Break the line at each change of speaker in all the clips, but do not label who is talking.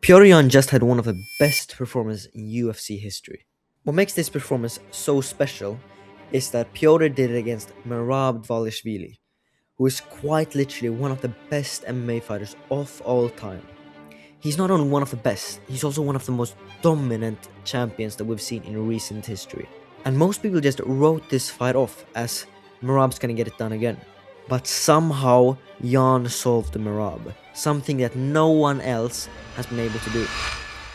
Petr Yan just had one of the best performances in UFC history. What makes this performance so special is that Petr did it against Merab Dvalishvili, who is quite literally one of the best MMA fighters of all time. He's not only one of the best, he's also one of the most dominant champions that we've seen in recent history. And most people just wrote this fight off as Merab's gonna get it done again. But somehow Yan solved the Merab, something that no one else has been able to do.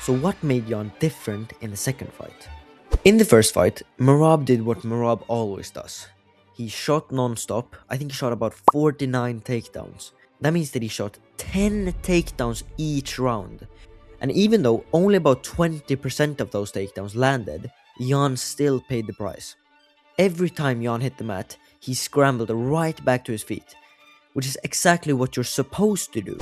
So what made Yan different in the second fight? In the first fight, Merab did what Merab always does. He shot non-stop. I think he shot about 49 takedowns. That means that he shot 10 takedowns each round. And even though only about 20% of those takedowns landed, Yan still paid the price. Every time Yan hit the mat, he scrambled right back to his feet, which is exactly what you're supposed to do.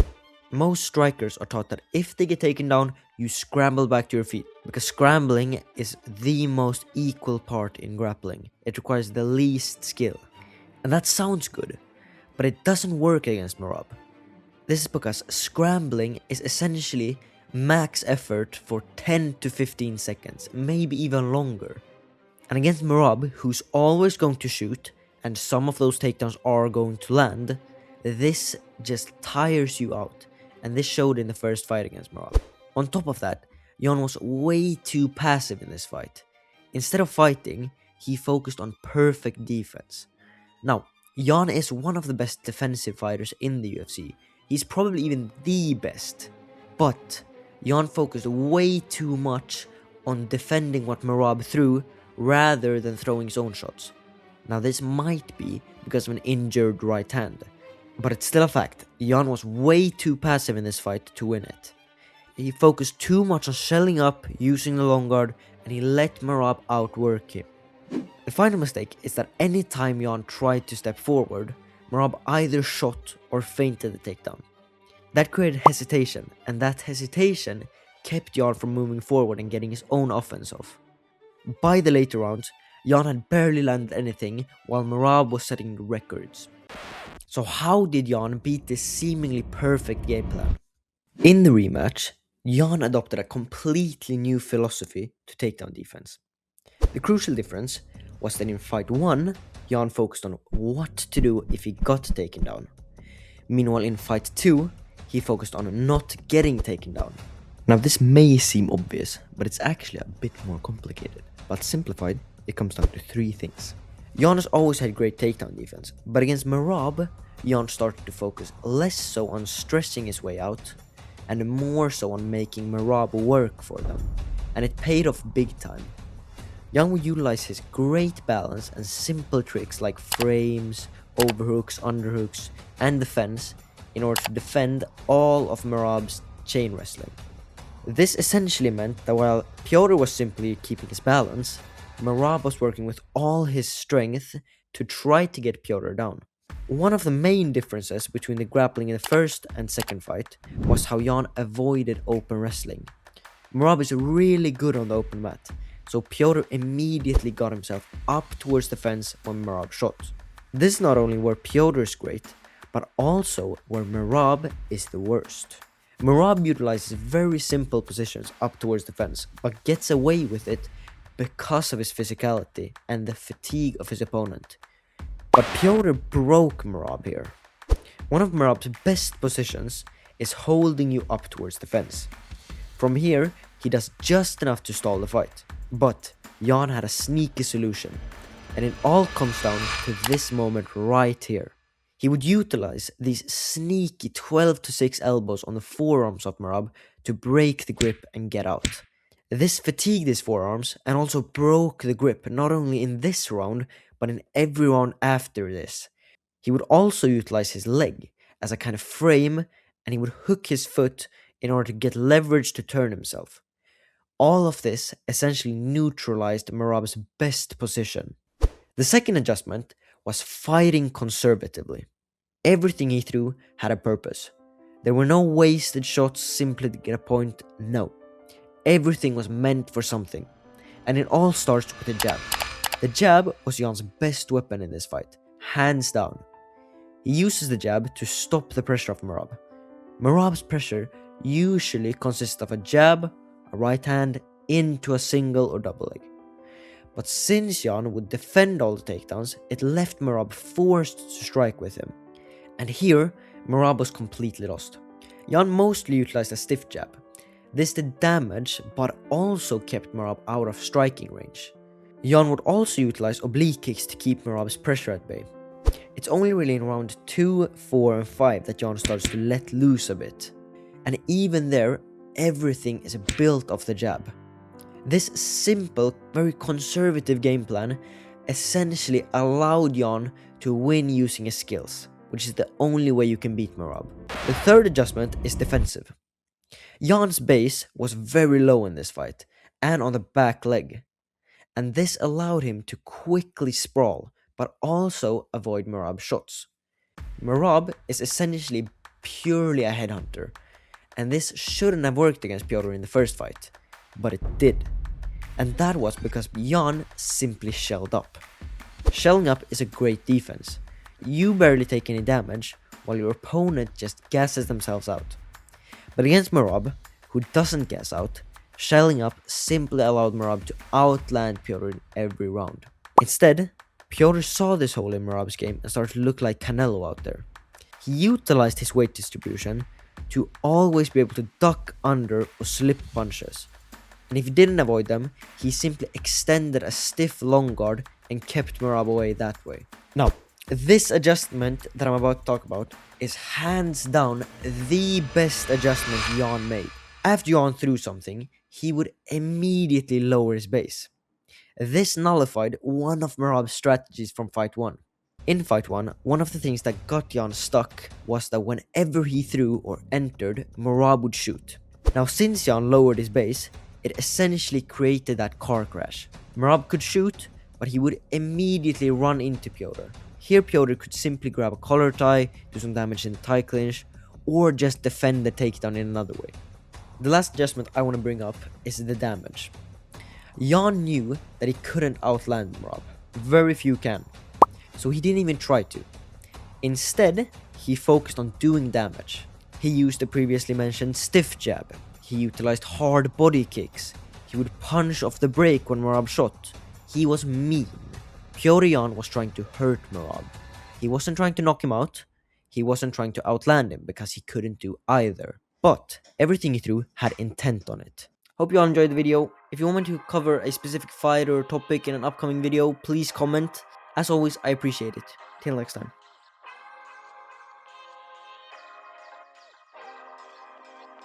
Most strikers are taught that if they get taken down, you scramble back to your feet, because scrambling is the most equal part in grappling. It requires the least skill. And that sounds good, but it doesn't work against Merab. This is because scrambling is essentially max effort for 10 to 15 seconds, maybe even longer. And against Merab, who's always going to shoot, and some of those takedowns are going to land, this just tires you out, and this showed in the first fight against Merab. On top of that, Yan was way too passive in this fight. Instead of fighting, he focused on perfect defense. Now, Yan is one of the best defensive fighters in the UFC. He's probably even the best. But Yan focused way too much on defending what Merab threw rather than throwing his own shots. Now this might be because of an injured right hand, but it's still a fact. Yan was way too passive in this fight to win it. He focused too much on shelling up, using the long guard, and he let Merab outwork him. The final mistake is that any time Yan tried to step forward, Merab either shot or feinted the takedown. That created hesitation, and that hesitation kept Yan from moving forward and getting his own offense off. By the later rounds, Yan had barely landed anything while Merab was setting the records. So how did Yan beat this seemingly perfect game plan? In the rematch, Yan adopted a completely new philosophy to takedown defense. The crucial difference was that in fight 1, Yan focused on what to do if he got taken down. Meanwhile in fight 2, he focused on not getting taken down. Now this may seem obvious, but it's actually a bit more complicated. But simplified, it comes down to 3 things. Yan has always had great takedown defense, but against Merab, Yan started to focus less so on stressing his way out, and more so on making Merab work for them. And it paid off big time. Yan would utilize his great balance and simple tricks like frames, overhooks, underhooks, and defense in order to defend all of Merab's chain wrestling. This essentially meant that while Petr was simply keeping his balance, Merab was working with all his strength to try to get Petr down. One of the main differences between the grappling in the first and second fight was how Yan avoided open wrestling. Merab is really good on the open mat, so Petr immediately got himself up towards the fence when Merab shot. This is not only where Petr is great, but also where Merab is the worst. Merab utilizes very simple positions up towards the fence, but gets away with it because of his physicality and the fatigue of his opponent. But Petr broke Merab here. One of Merab's best positions is holding you up towards the fence. From here, he does just enough to stall the fight. But Yan had a sneaky solution, and it all comes down to this moment right here. He would utilize these sneaky 12 to 6 elbows on the forearms of Merab to break the grip and get out. This fatigued his forearms and also broke the grip not only in this round, but in every round after this. He would also utilize his leg as a kind of frame, and he would hook his foot in order to get leverage to turn himself. All of this essentially neutralized Merab's best position. The second adjustment was fighting conservatively. Everything he threw had a purpose. There were no wasted shots simply to get a point, no. Everything was meant for something. And it all starts with the jab. The jab was Yan's best weapon in this fight, hands down. He uses the jab to stop the pressure of Merab. Merab's pressure usually consists of a jab, a right hand, into a single or double leg. But since Yan would defend all the takedowns, it left Merab forced to strike with him. And here, Merab was completely lost. Yan mostly utilized a stiff jab. This did damage, but also kept Merab out of striking range. Yan would also utilize oblique kicks to keep Merab's pressure at bay. It's only really in round 2, 4 and 5 that Yan starts to let loose a bit. And even there, everything is built off the jab. This simple, very conservative game plan essentially allowed Yan to win using his skills, which is the only way you can beat Merab. The third adjustment is defensive. Yan's base was very low in this fight, and on the back leg, and this allowed him to quickly sprawl, but also avoid Merab's shots. Merab is essentially purely a headhunter, and this shouldn't have worked against Petr in the first fight, but it did. And that was because Yan simply shelled up. Shelling up is a great defense. You barely take any damage, while your opponent just gasses themselves out. But against Merab, who doesn't gas out, shelling up simply allowed Merab to outland Petr in every round. Instead, Petr saw this hole in Merab's game and started to look like Canelo out there. He utilized his weight distribution to always be able to duck under or slip punches. And if he didn't avoid them, he simply extended a stiff long guard and kept Merab away that way. Now, this adjustment that I'm about to talk about is hands down the best adjustment Yan made. After Yan threw something, he would immediately lower his base. This nullified one of Merab's strategies from fight 1. In fight 1, one of the things that got Yan stuck was that whenever he threw or entered, Merab would shoot. Now since Yan lowered his base, it essentially created that car crash. Merab could shoot, but he would immediately run into Petr. Here Petr could simply grab a collar tie, do some damage in the tie clinch, or just defend the takedown in another way. The last adjustment I want to bring up is the damage. Yan knew that he couldn't outland Merab. Very few can. So he didn't even try to. Instead, he focused on doing damage. He used the previously mentioned stiff jab. He utilized hard body kicks. He would punch off the break when Merab shot. He was mean. Petr Yan was trying to hurt Merab. He wasn't trying to knock him out. He wasn't trying to outland him because he couldn't do either. But everything he threw had intent on it. Hope you all enjoyed the video. If you want me to cover a specific fight or topic in an upcoming video, please comment. As always, I appreciate it. Till next time.